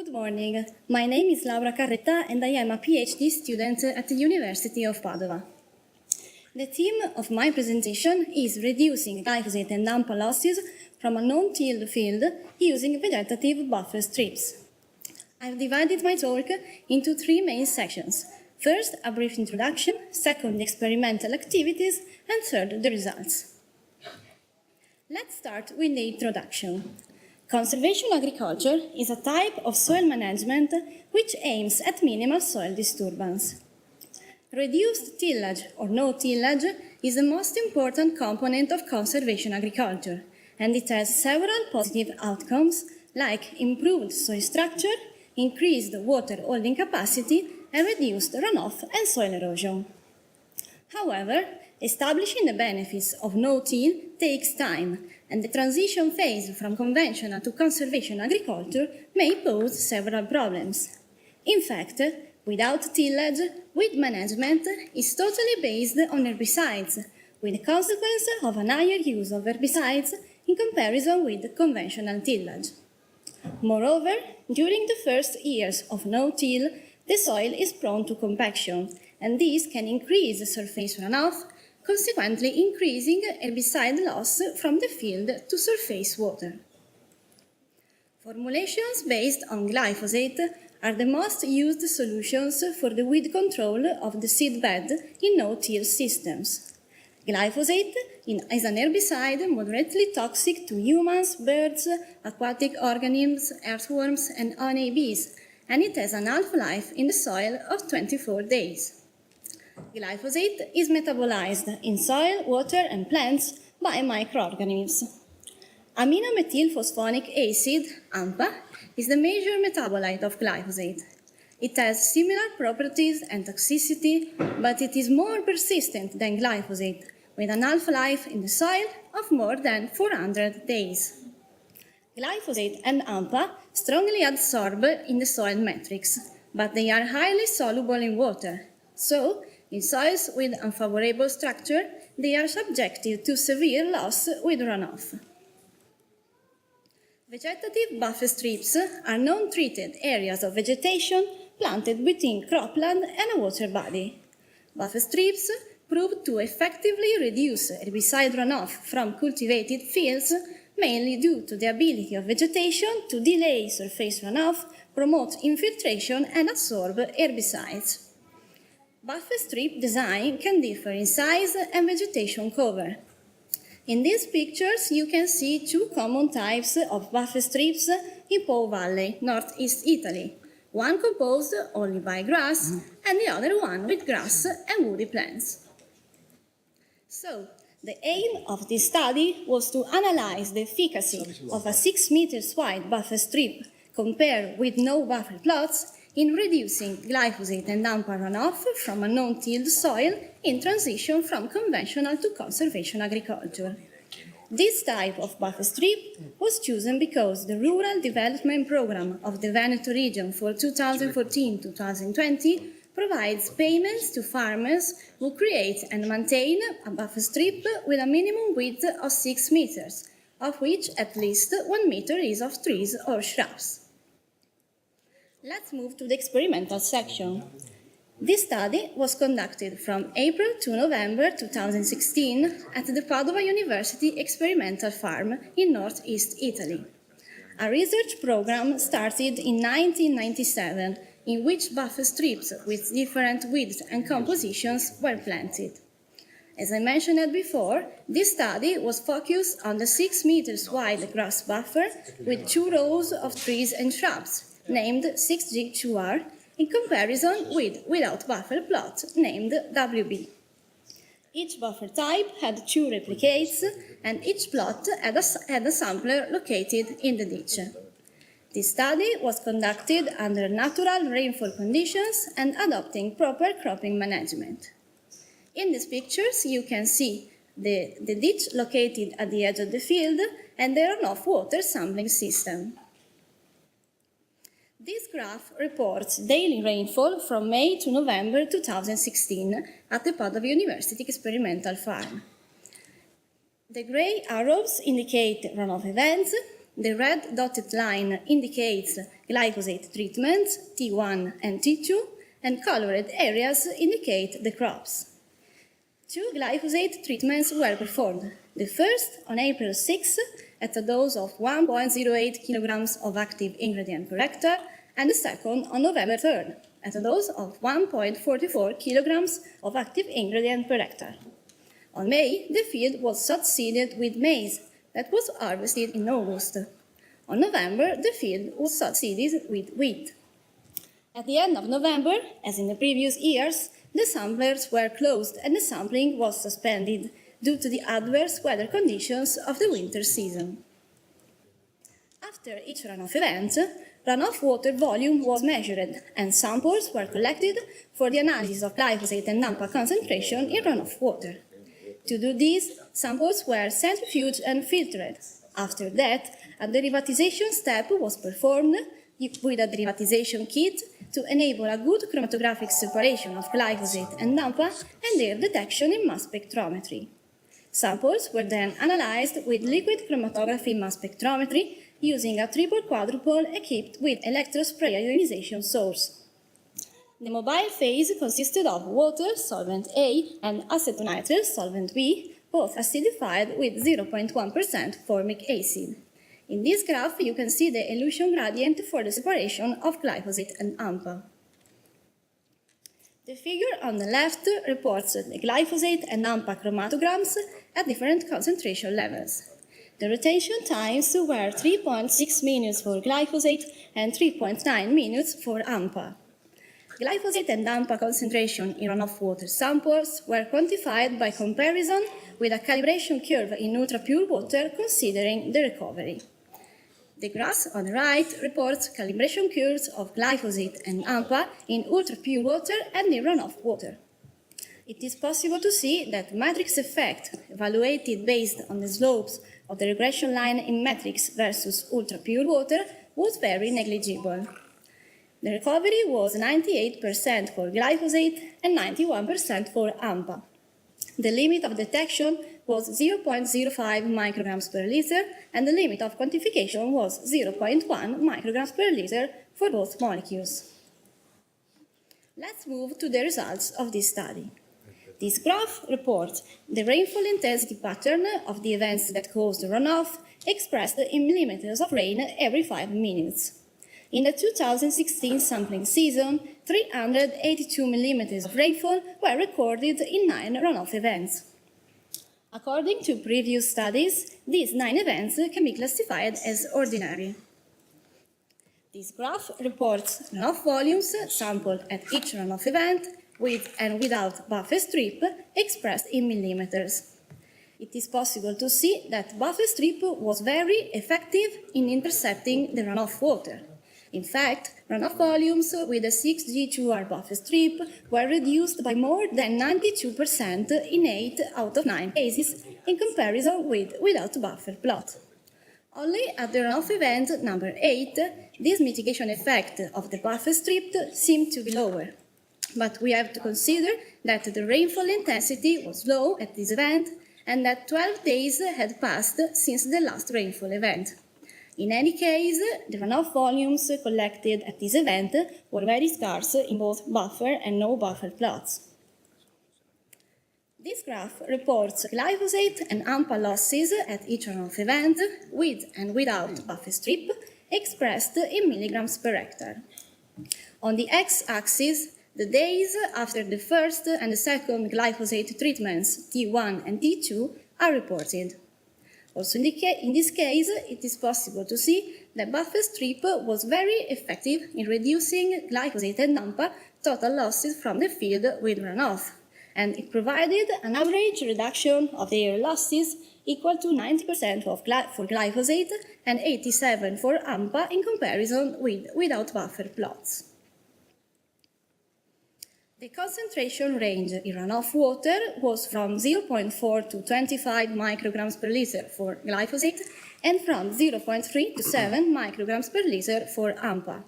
Good morning. My name is Laura Carretta and I am a PhD student at the University of Padova. The theme of my presentation is reducing glyphosate and AMPA losses from a non-tilled field using vegetative buffer strips. I've divided my talk into three main sections. First, a brief introduction, second, experimental activities, and third, the results. Let's start with the introduction. Conservation agriculture is a type of soil management which aims at minimal soil disturbance. Reduced tillage or no tillage is the most important component of conservation agriculture, and it has several positive outcomes like improved soil structure, increased water holding capacity, and reduced runoff and soil erosion. However, establishing the benefits of no-till takes time, and the transition phase from conventional to conservation agriculture may pose several problems. In fact, without tillage, weed management is totally based on herbicides, with the consequence of a higher use of herbicides in comparison with conventional tillage. Moreover, during the first years of no-till, the soil is prone to compaction, and this can increase surface runoff, consequently increasing herbicide loss from the field to surface water. Formulations based on glyphosate are the most used solutions for the weed control of the seedbed in no-till systems. Glyphosate is an herbicide moderately toxic to humans, birds, aquatic organisms, earthworms, and honeybees, and it has an half-life in the soil of 24 days. Glyphosate is metabolized in soil, water, and plants by microorganisms. Aminomethylphosphonic acid, AMPA, is the major metabolite of glyphosate. It has similar properties and toxicity, but it is more persistent than glyphosate, with an half-life in the soil of more than 400 days. Glyphosate and AMPA strongly adsorb in the soil matrix, but they are highly soluble in water. So, in soils with unfavorable structure, they are subjected to severe loss with runoff. Vegetative buffer strips are non-treated areas of vegetation planted between cropland and a water body. Buffer strips prove to effectively reduce herbicide runoff from cultivated fields, mainly due to the ability of vegetation to delay surface runoff, promote infiltration, and absorb herbicides. Buffer strip design can differ in size and vegetation cover. In these pictures, you can see two common types of buffer strips in Po Valley, northeast Italy. One composed only by grass, and the other one with grass and woody plants. So, the aim of this study was to analyze the efficacy of a 6 meters wide buffer strip compared with no buffer plots in reducing glyphosate and AMPA runoff from a non-tilled soil in transition from conventional to conservation agriculture. This type of buffer strip was chosen because the Rural Development Programme of the Veneto region for 2014-2020 provides payments to farmers who create and maintain a buffer strip with a minimum width of 6 meters, of which at least 1 meter is of trees or shrubs. Let's move to the experimental section. This study was conducted from April to November 2016 at the Padova University Experimental Farm in northeast Italy. A research program started in 1997 in which buffer strips with different widths and compositions were planted. As I mentioned before, this study was focused on the 6 meters wide grass buffer with 2 rows of trees and shrubs, named 6G2R, in comparison with without buffer plot, named WB. Each buffer type had 2 replicates, and each plot had a sampler located in the ditch. This study was conducted under natural rainfall conditions and adopting proper cropping management. In these pictures, you can see the ditch located at the edge of the field and the runoff water sampling system. This graph reports daily rainfall from May to November 2016 at the Padova University Experimental Farm. The gray arrows indicate runoff events, The red dotted line indicates glyphosate treatments, T1 and T2, and colored areas indicate the crops. 2 glyphosate treatments were performed. The first on April 6 at a dose of 1.08 kilograms of active ingredient per hectare, and the second on November 3rd at a dose of 1.44 kilograms of active ingredient per hectare. On May, the field was sod-seeded with maize that was harvested in August. On November, the field was sod-seeded with wheat. At the end of November, as in the previous years, the samplers were closed and the sampling was suspended due to the adverse weather conditions of the winter season. After each runoff event, runoff water volume was measured and samples were collected for the analysis of glyphosate and AMPA concentration in runoff water. To do this, samples were centrifuged and filtered. After that, a derivatization step was performed with a derivatization kit to enable a good chromatographic separation of glyphosate and AMPA and their detection in mass spectrometry. Samples were then analyzed with liquid chromatography mass spectrometry using a triple-quadruple equipped with electrospray ionization source. The mobile phase consisted of water, solvent A, and acetonitrile, solvent B, both acidified with 0.1% formic acid. In this graph, you can see the elution gradient for the separation of glyphosate and AMPA. The figure on the left reports the glyphosate and AMPA chromatograms at different concentration levels. The rotation times were 3.6 minutes for glyphosate and 3.9 minutes for AMPA. Glyphosate and AMPA concentration in runoff water samples were quantified by comparison with a calibration curve in ultra-pure water considering the recovery. The graph on the right reports calibration curves of glyphosate and AMPA in ultra-pure water and in runoff water. It is possible to see that matrix effect, evaluated based on the slopes of the regression line in matrix versus ultra-pure water, was very negligible. The recovery was 98% for glyphosate and 91% for AMPA. The limit of detection was 0.05 micrograms per liter, and the limit of quantification was 0.1 micrograms per liter for both molecules. Let's move to the results of this study. This graph reports the rainfall intensity pattern of the events that caused the runoff, expressed in millimeters of rain every 5 minutes. In the 2016 sampling season, 382 millimeters of rainfall were recorded in 9 runoff events. According to previous studies, these 9 events can be classified as ordinary. This graph reports runoff volumes sampled at each runoff event, with and without buffer strip, expressed in millimeters. It is possible to see that buffer strip was very effective in intercepting the runoff water. In fact, runoff volumes with a 6G2R buffer strip were reduced by more than 92% in 8 out of 9 cases in comparison with without buffer plot. Only at the runoff event number 8, this mitigation effect of the buffer strip seemed to be lower. But we have to consider that the rainfall intensity was low at this event and that 12 days had passed since the last rainfall event. In any case, the runoff volumes collected at this event were very scarce in both buffer and no buffer plots. This graph reports glyphosate and AMPA losses at each runoff event, with and without buffer strip, expressed in milligrams per hectare. On the x-axis, the days after the first and the second glyphosate treatments, T1 and T2, are reported. Also in this case, it is possible to see that buffer strip was very effective in reducing glyphosate and AMPA total losses from the field with runoff, and it provided an average reduction of their losses equal to 90% for glyphosate and 87% for AMPA in comparison with without buffer plots. The concentration range in runoff water was from 0.4 to 25 micrograms per liter for glyphosate and from 0.3 to 7 micrograms per liter for AMPA.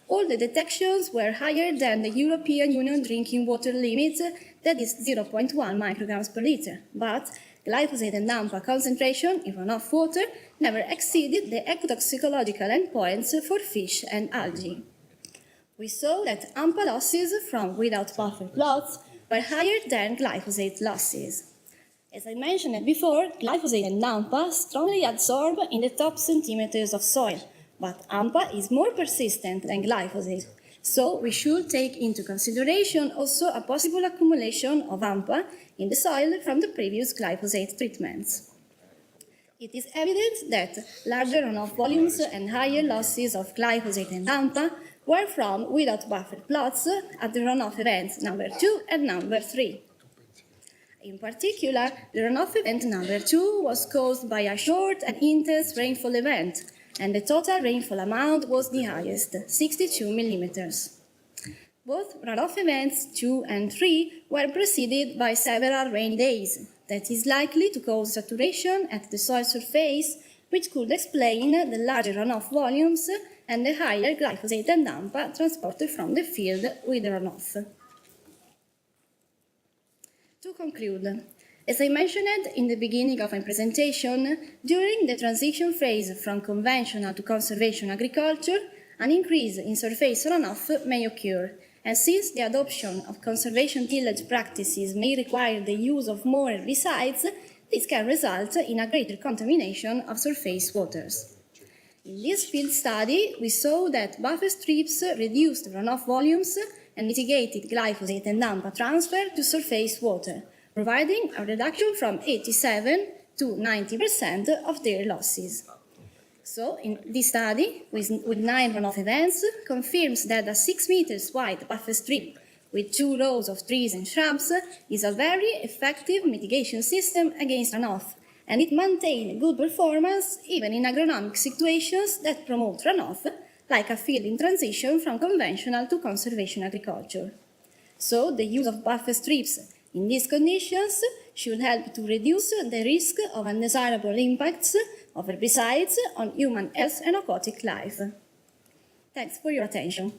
All the detections were higher than the European Union drinking water limit, that is 0.1 micrograms per liter, but glyphosate and AMPA concentration in runoff water never exceeded the ecotoxicological endpoints for fish and algae. We saw that AMPA losses from without buffer plots were higher than glyphosate losses. As I mentioned before, glyphosate and AMPA strongly absorb in the top centimeters of soil, but AMPA is more persistent than glyphosate, so we should take into consideration also a possible accumulation of AMPA in the soil from the previous glyphosate treatments. It is evident that larger runoff volumes and higher losses of glyphosate and AMPA were from without buffer plots at the runoff events number 2 and number 3. In particular, the runoff event number 2 was caused by a short and intense rainfall event, and the total rainfall amount was the highest, 62 millimeters. Both runoff events 2 and 3 were preceded by several rainy days. That is likely to cause saturation at the soil surface, which could explain the larger runoff volumes and the higher glyphosate and AMPA transported from the field with the runoff. To conclude, as I mentioned in the beginning of my presentation, during the transition phase from conventional to conservation agriculture, an increase in surface runoff may occur, and since the adoption of conservation tillage practices may require the use of more herbicides, this can result in a greater contamination of surface waters. In this field study, we saw that buffer strips reduced runoff volumes and mitigated glyphosate and AMPA transfer to surface water, providing a reduction from 87 to 90% of their losses. So, in this study, with 9 runoff events, confirms that a 6 meters wide buffer strip with 2 rows of trees and shrubs is a very effective mitigation system against runoff, and it maintains good performance even in agronomic situations that promote runoff, like a field in transition from conventional to conservation agriculture. So, the use of buffer strips in these conditions should help to reduce the risk of undesirable impacts of herbicides on human health and aquatic life. Thanks for your attention.